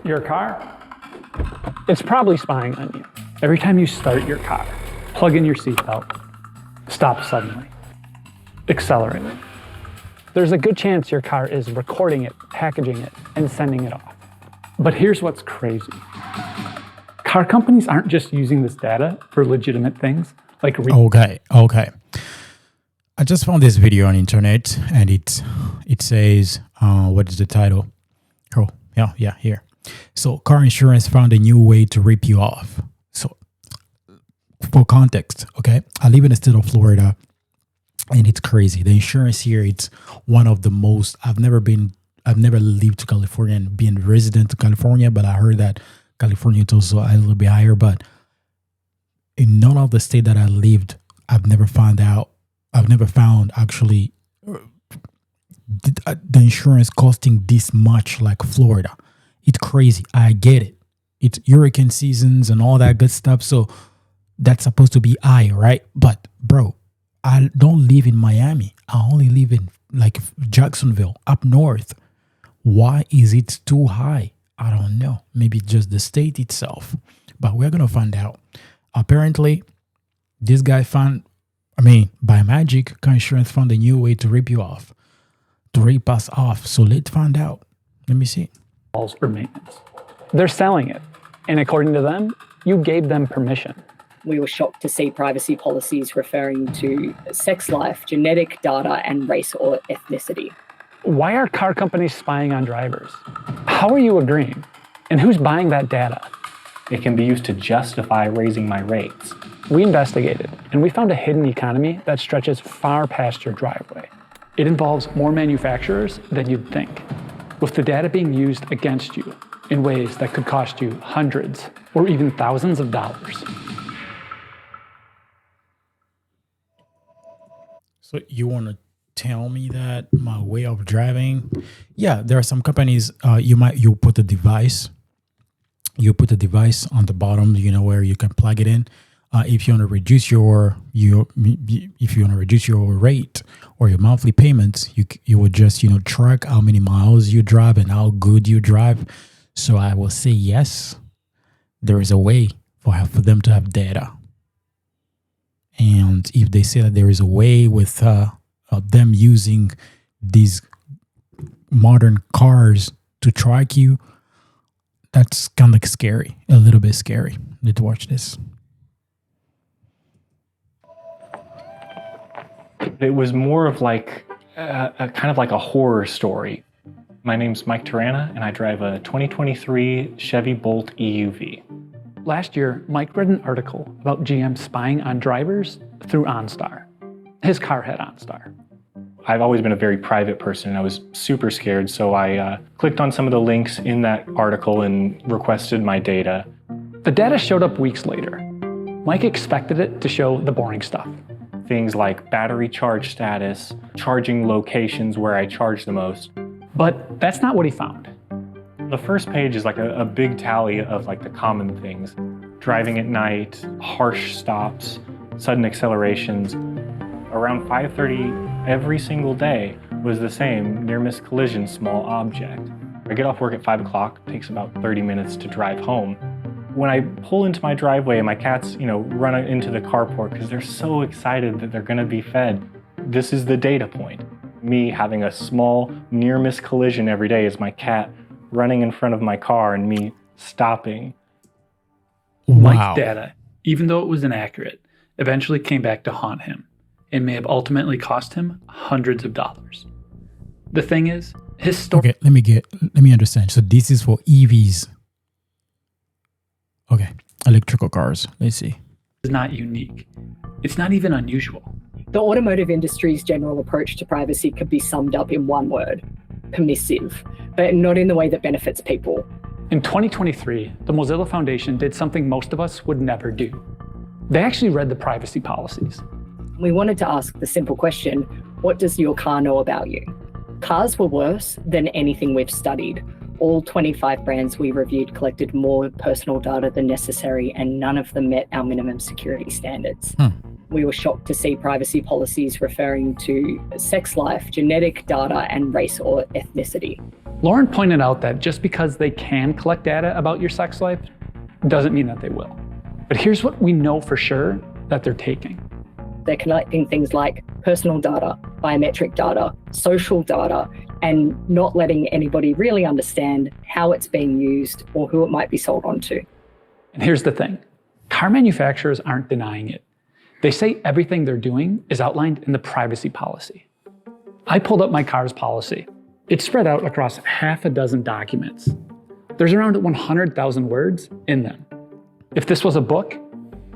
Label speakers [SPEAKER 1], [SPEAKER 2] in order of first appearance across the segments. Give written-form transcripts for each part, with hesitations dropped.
[SPEAKER 1] Your car? It's probably spying on you. Every time you start your car, plug in your seatbelt, stop suddenly, accelerate. There's a good chance your car is recording it, packaging it, and sending it off. But here's what's crazy. Car companies aren't just using this data for legitimate things like
[SPEAKER 2] Okay. I just found this video on the internet, and it says, what is the title? Oh, yeah, here. So, car insurance found a new way to rip you off. So, for context, okay, I live in the state of Florida, and it's crazy. The insurance here, it's one of the most. I've never lived to California and been resident to California, but I heard that California is also a little bit higher. But in none of the state that I lived, I've never found actually the insurance costing this much like Florida. It's crazy. I get it. It's hurricane seasons and all that good stuff. So that's supposed to be high, right? But bro, I don't live in Miami. I only live in like Jacksonville up north. Why is it too high? I don't know. Maybe just the state itself. But we're going to find out. Apparently, this guy by magic, car insurance found a new way to rip us off. So let's find out. Let me see.
[SPEAKER 1] Or maintenance. They're selling it. And according to them, you gave them permission.
[SPEAKER 3] We were shocked to see privacy policies referring to sex life, genetic data, and race or ethnicity.
[SPEAKER 1] Why are car companies spying on drivers? How are you agreeing? And who's buying that data?
[SPEAKER 4] It can be used to justify raising my rates.
[SPEAKER 1] We investigated, and we found a hidden economy that stretches far past your driveway. It involves more manufacturers than you'd think, with the data being used against you in ways that could cost you hundreds or even thousands of dollars.
[SPEAKER 2] So you want to tell me that my way of driving? Yeah, there are some companies, you put a device on the bottom, where you can plug it in. If you want to reduce your rate or your monthly payments, you would just track how many miles you drive and how good you drive. So I will say yes, there is a way for them to have data. And if they say that there is a way with them using these modern cars to track you, that's kind of scary, a little bit scary. Let's watch this.
[SPEAKER 4] It was more of like a kind of like a horror story. My name's Mike Tarana, and I drive a 2023 Chevy Bolt EUV.
[SPEAKER 1] Last year, Mike read an article about GM spying on drivers through OnStar. His car had OnStar.
[SPEAKER 4] I've always been a very private person, and I was super scared, so I clicked on some of the links in that article and requested my data.
[SPEAKER 1] The data showed up weeks later. Mike expected it to show the boring stuff.
[SPEAKER 4] Things like battery charge status, charging locations where I charge the most.
[SPEAKER 1] But that's not what he found.
[SPEAKER 4] The first page is like a big tally of like the common things. Driving at night, harsh stops, sudden accelerations. Around 5:30 every single day was the same, near miss collision, small object. I get off work at 5 o'clock, it takes about 30 minutes to drive home. When I pull into my driveway and my cats, run into the carport because they're so excited that they're gonna be fed, this is the data point. Me having a small near miss collision every day is my cat running in front of my car and me stopping.
[SPEAKER 2] Wow.
[SPEAKER 1] Mike's data, even though it was inaccurate, eventually came back to haunt him and may have ultimately cost him hundreds of dollars. The thing is, his story...
[SPEAKER 2] Okay, let me understand. So this is for EVs. Okay, electrical cars. Let's see.
[SPEAKER 1] Is not unique. It's not even unusual.
[SPEAKER 3] The automotive industry's general approach to privacy could be summed up in one word: permissive, but not in the way that benefits people.
[SPEAKER 1] In 2023, the Mozilla Foundation did something most of us would never do. They actually read the privacy policies.
[SPEAKER 3] We wanted to ask the simple question, what does your car know about you? Cars were worse than anything we've studied. All 25 brands we reviewed collected more personal data than necessary, and none of them met our minimum security standards. we were shocked to see privacy policies referring to sex life, genetic data, and race or ethnicity.
[SPEAKER 1] Lauren pointed out that just because they can collect data about your sex life doesn't mean that they will. But here's what we know for sure that they're taking.
[SPEAKER 3] They're collecting things like personal data, biometric data, social data, and not letting anybody really understand how it's being used or who it might be sold on to.
[SPEAKER 1] And here's the thing. Car manufacturers aren't denying it. They say everything they're doing is outlined in the privacy policy. I pulled up my car's policy. It's spread out across half a dozen documents. There's around 100,000 words in them. If this was a book,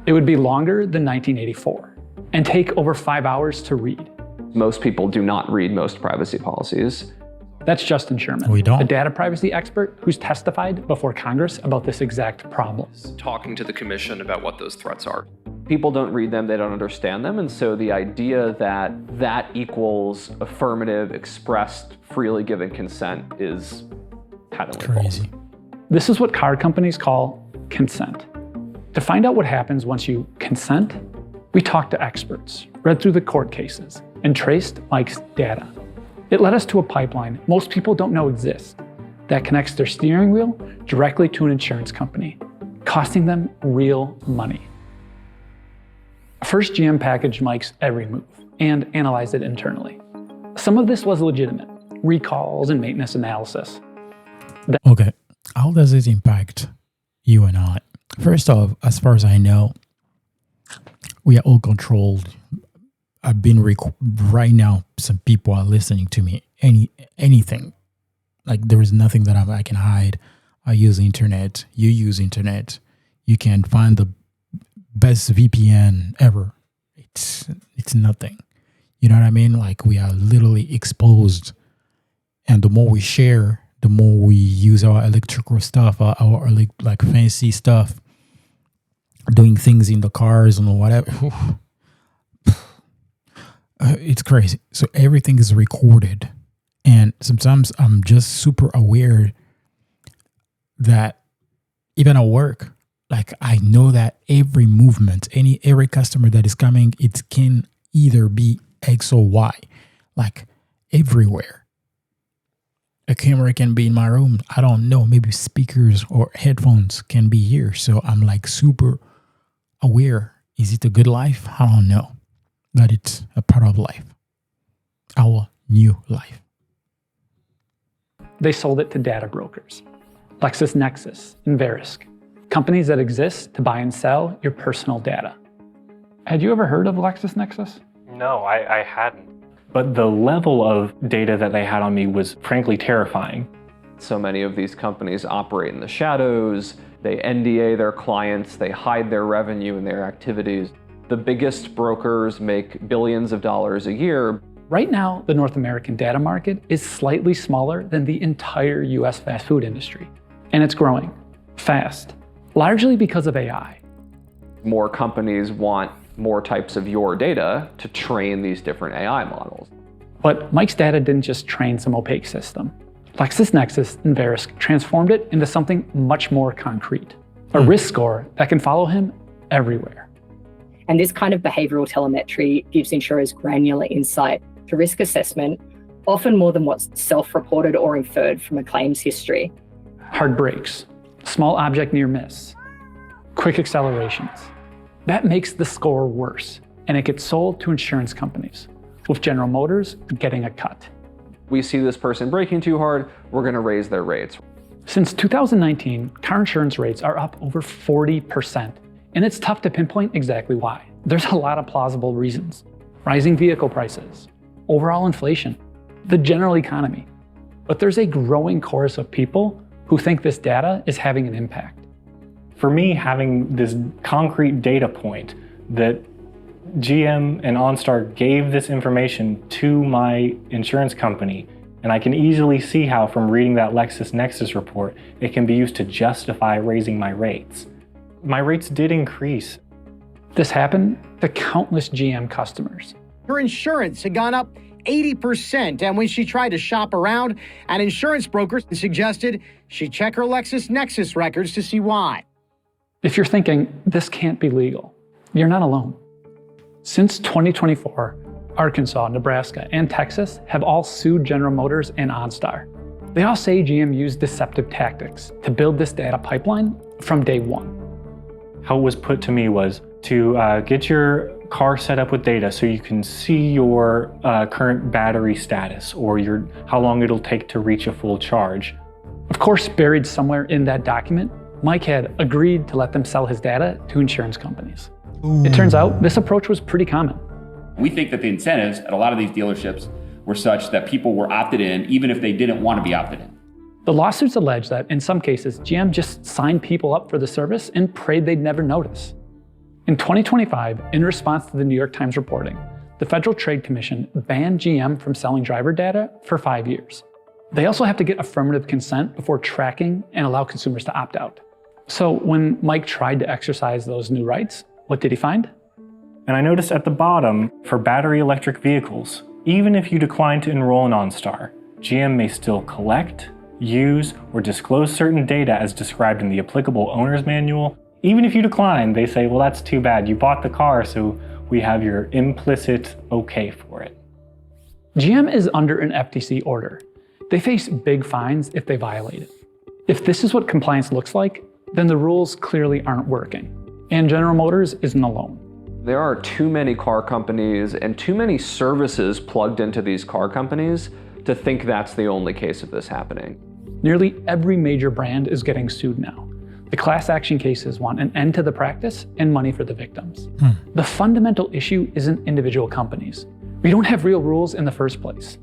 [SPEAKER 1] it would be longer than 1984 and take over 5 hours to read.
[SPEAKER 5] Most people do not read most privacy policies.
[SPEAKER 1] That's Justin Sherman,
[SPEAKER 2] We don't.
[SPEAKER 1] a data privacy expert who's testified before Congress about this exact problem.
[SPEAKER 6] Talking to the commission about what those threats are.
[SPEAKER 5] People don't read them, they don't understand them, and so the idea that that equals affirmative, expressed, freely given consent is patently
[SPEAKER 2] Crazy.
[SPEAKER 5] false.
[SPEAKER 1] This is what car companies call consent. To find out what happens once you consent, we talked to experts, read through the court cases, and traced Mike's data. It led us to a pipeline most people don't know exists that connects their steering wheel directly to an insurance company, costing them real money. First, GM packaged Mike's every move and analyzed it internally. Some of this was legitimate, recalls and maintenance analysis.
[SPEAKER 2] Okay, how does it impact you and I? First off, as far as I know, we are all controlled. I've been right now. Some people are listening to me. Anything, like there is nothing that I can hide. I use internet. You use internet. You can find the best VPN ever. It's nothing. You know what I mean? Like we are literally exposed, and the more we share, the more we use our electrical stuff, our like fancy stuff, doing things in the cars and whatever. It's crazy. So everything is recorded. And sometimes I'm just super aware that even at work, like I know that every movement, every customer that is coming, it can either be X or Y, like everywhere. A camera can be in my room. I don't know. Maybe speakers or headphones can be here. So I'm like super aware. Is it a good life? I don't know. But it's a part of life. Our new life.
[SPEAKER 1] They sold it to data brokers, LexisNexis and Verisk, companies that exist to buy and sell your personal data. Had you ever heard of LexisNexis?
[SPEAKER 4] No, I hadn't. But the level of data that they had on me was frankly terrifying.
[SPEAKER 5] So many of these companies operate in the shadows, they NDA their clients, they hide their revenue and their activities. The biggest brokers make billions of dollars a year.
[SPEAKER 1] Right now, the North American data market is slightly smaller than the entire US fast food industry. And it's growing fast, largely because of AI.
[SPEAKER 5] More companies want more types of your data to train these different AI models.
[SPEAKER 1] But Mike's data didn't just train some opaque system. LexisNexis and Verisk transformed it into something much more concrete, a risk score that can follow him everywhere.
[SPEAKER 3] And this kind of behavioral telemetry gives insurers granular insight to risk assessment, often more than what's self-reported or inferred from a claims history.
[SPEAKER 1] Hard brakes, small object near miss, quick accelerations. That makes the score worse, and it gets sold to insurance companies, with General Motors getting a cut.
[SPEAKER 5] We see this person braking too hard, we're going to raise their rates.
[SPEAKER 1] Since 2019, car insurance rates are up over 40%, and it's tough to pinpoint exactly why. There's a lot of plausible reasons. Rising vehicle prices, overall inflation, the general economy. But there's a growing chorus of people who think this data is having an impact.
[SPEAKER 4] For me, having this concrete data point that GM and OnStar gave this information to my insurance company, and I can easily see how from reading that LexisNexis report, it can be used to justify raising my rates. My rates did increase.
[SPEAKER 1] This happened to countless GM customers.
[SPEAKER 7] Her insurance had gone up 80%, and when she tried to shop around, an insurance broker suggested she check her LexisNexis records to see why.
[SPEAKER 1] If you're thinking, this can't be legal, you're not alone. Since 2024, Arkansas, Nebraska, and Texas have all sued General Motors and OnStar. They all say GM used deceptive tactics to build this data pipeline from day one.
[SPEAKER 4] How it was put to me was to get your car set up with data so you can see your current battery status or how long it'll take to reach a full charge.
[SPEAKER 1] Of course, buried somewhere in that document, Mike had agreed to let them sell his data to insurance companies. It turns out this approach was pretty common.
[SPEAKER 8] We think that the incentives at a lot of these dealerships were such that people were opted in even if they didn't want to be opted in.
[SPEAKER 1] The lawsuits allege that in some cases, GM just signed people up for the service and prayed they'd never notice. In 2025, in response to the New York Times reporting, the Federal Trade Commission banned GM from selling driver data for 5 years. They also have to get affirmative consent before tracking and allow consumers to opt out. So when Mike tried to exercise those new rights, what did he find?
[SPEAKER 4] And I noticed at the bottom, for battery electric vehicles, even if you decline to enroll in OnStar, GM may still collect, use, or disclose certain data as described in the applicable owner's manual. Even if you decline, they say, well, that's too bad. You bought the car, so we have your implicit okay for it.
[SPEAKER 1] GM is under an FTC order. They face big fines if they violate it. If this is what compliance looks like, then the rules clearly aren't working. And General Motors isn't alone.
[SPEAKER 5] There are too many car companies and too many services plugged into these car companies to think that's the only case of this happening.
[SPEAKER 1] Nearly every major brand is getting sued now. The class action cases want an end to the practice and money for the victims. The fundamental issue isn't individual companies. We don't have real rules in the first place.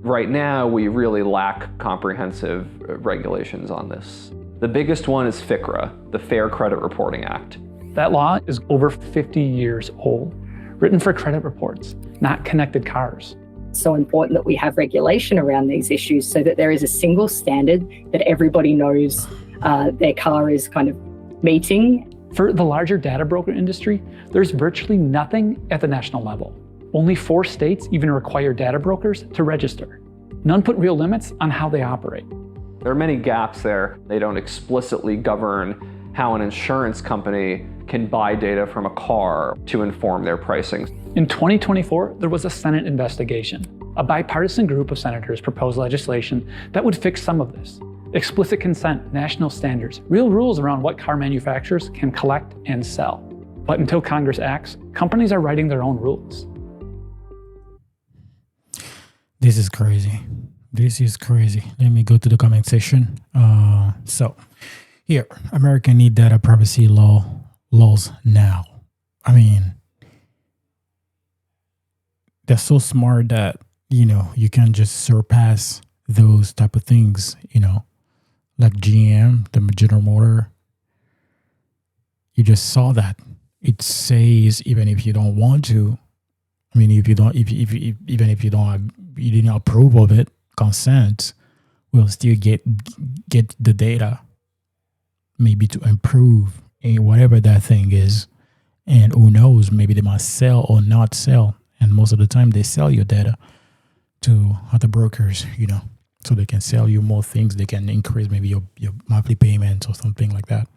[SPEAKER 5] Right now, we really lack comprehensive regulations on this. The biggest one is FCRA, the Fair Credit Reporting Act.
[SPEAKER 1] That law is over 50 years old, written for credit reports, not connected cars.
[SPEAKER 3] It's so important that we have regulation around these issues so that there is a single standard that everybody knows their car is kind of meeting.
[SPEAKER 1] For the larger data broker industry, there's virtually nothing at the national level. Only 4 states even require data brokers to register. None put real limits on how they operate.
[SPEAKER 5] There are many gaps there. They don't explicitly govern how an insurance company can buy data from a car to inform their pricing.
[SPEAKER 1] In 2024, there was a Senate investigation. A bipartisan group of senators proposed legislation that would fix some of this. Explicit consent, national standards, real rules around what car manufacturers can collect and sell. But until Congress acts, companies are writing their own rules.
[SPEAKER 2] This is crazy. This is crazy. Let me go to the comment section. So here, America need data privacy laws now. I mean, they're so smart that, you can just surpass those type of things, like GM, the General Motor. You just saw that. It says even if you don't want to, even if you didn't approve of it, consent, we'll still get the data, maybe to improve whatever that thing is. And who knows, maybe they might sell or not sell. And most of the time they sell your data to other brokers, so they can sell you more things. They can increase maybe your monthly payments or something like that.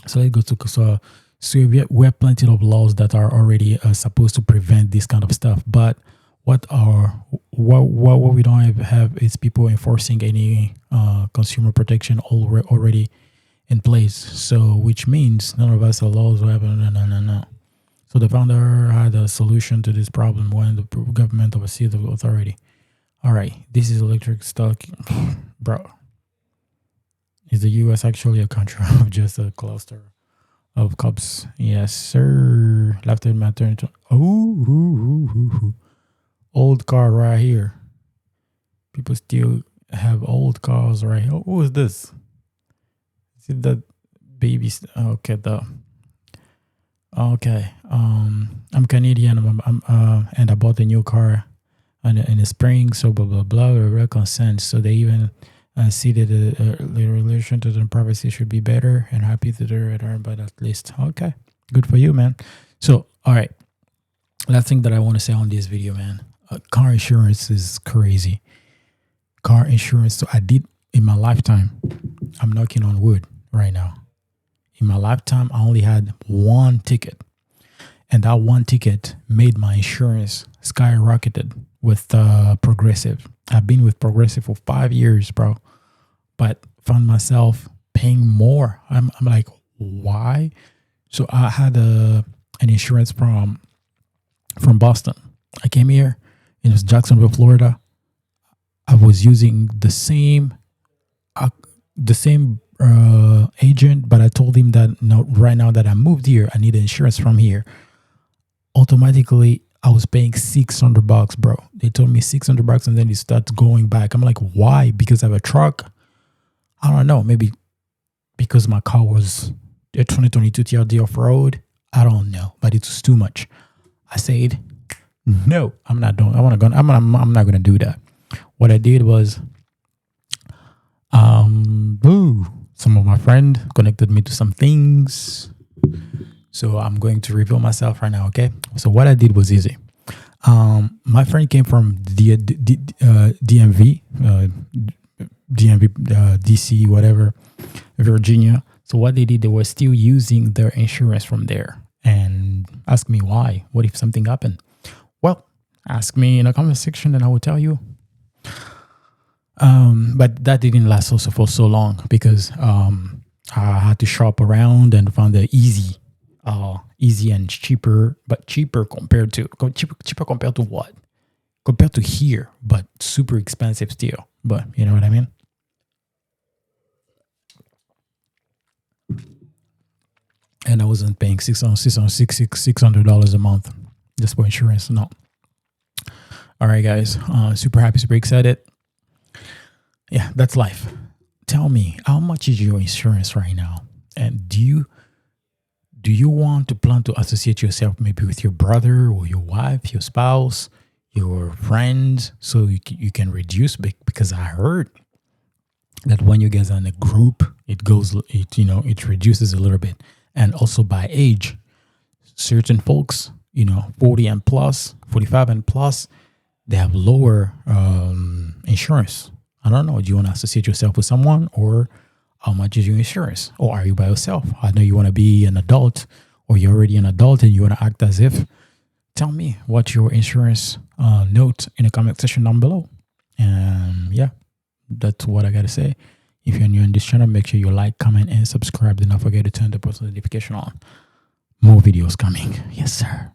[SPEAKER 2] So it goes to, so we have plenty of laws that are already supposed to prevent this kind of stuff. But what we don't have is people enforcing any consumer protection already in place. So which means none of us are laws or no. So the founder had a solution to this problem when the government oversees the authority. All right, this is electric stock, bro. Is the U.S. actually a country of just a cluster of cups? Yes, sir. Left in my turn. Old car right here. People still have old cars right here. Who is this? Is it the baby? Okay, okay. I'm Canadian. And I bought a new car in the spring. So blah blah blah. Consent. So they even see that the relation to the privacy should be better, and happy to the return, but at least okay, good for you, man. So all right, last thing that I want to say on this video, man. Car insurance is crazy. Car insurance. So I did in my lifetime. I'm knocking on wood right now. In my lifetime, I only had one ticket. And that one ticket made my insurance skyrocketed with Progressive. I've been with Progressive for 5 years, bro, but found myself paying more. I'm like, why? So I had an insurance from Boston. I came here. It was Jacksonville, Florida. I was using the same agent, but I told him that no, right now that I moved here, I need insurance from here. Automatically, I was paying $600, bro. They told me $600, and then it starts going back. I'm like, why? Because I have a truck? I don't know. Maybe because my car was a 2022 TRD off-road. I don't know, but it was too much. I said, no, I'm not doing. I'm not gonna do that. What I did was, some of my friends connected me to some things. So I'm going to reveal myself right now, okay? So what I did was easy. My friend came from DMV, DC, whatever, Virginia. So what they did, they were still using their insurance from there, and asked me why. What if something happened? Well, ask me in a comment section, and I will tell you. But that didn't last also for so long because I had to shop around and found the easy and cheaper, but cheaper compared to what? Compared to here, but super expensive still. But you know what I mean? And I wasn't paying $600 a month just for insurance. No. All right, guys. Super happy, super excited. Yeah, that's life. Tell me, how much is your insurance right now? And do you want to plan to associate yourself maybe with your brother or your wife, your spouse, your friends, so you can reduce? Because I heard that when you guys are in a group, it reduces a little bit. And also by age, certain folks, 40 and plus, 45 and plus, they have lower insurance. I don't know. Do you want to associate yourself with someone, or how much is your insurance? Or are you by yourself? I know you want to be an adult, or you're already an adult and you want to act as if. Tell me what's your insurance note in the comment section down below. And yeah, that's what I got to say. If you're new on this channel, make sure you like, comment, and subscribe. Do not forget to turn the post notification on. More videos coming. Yes, sir.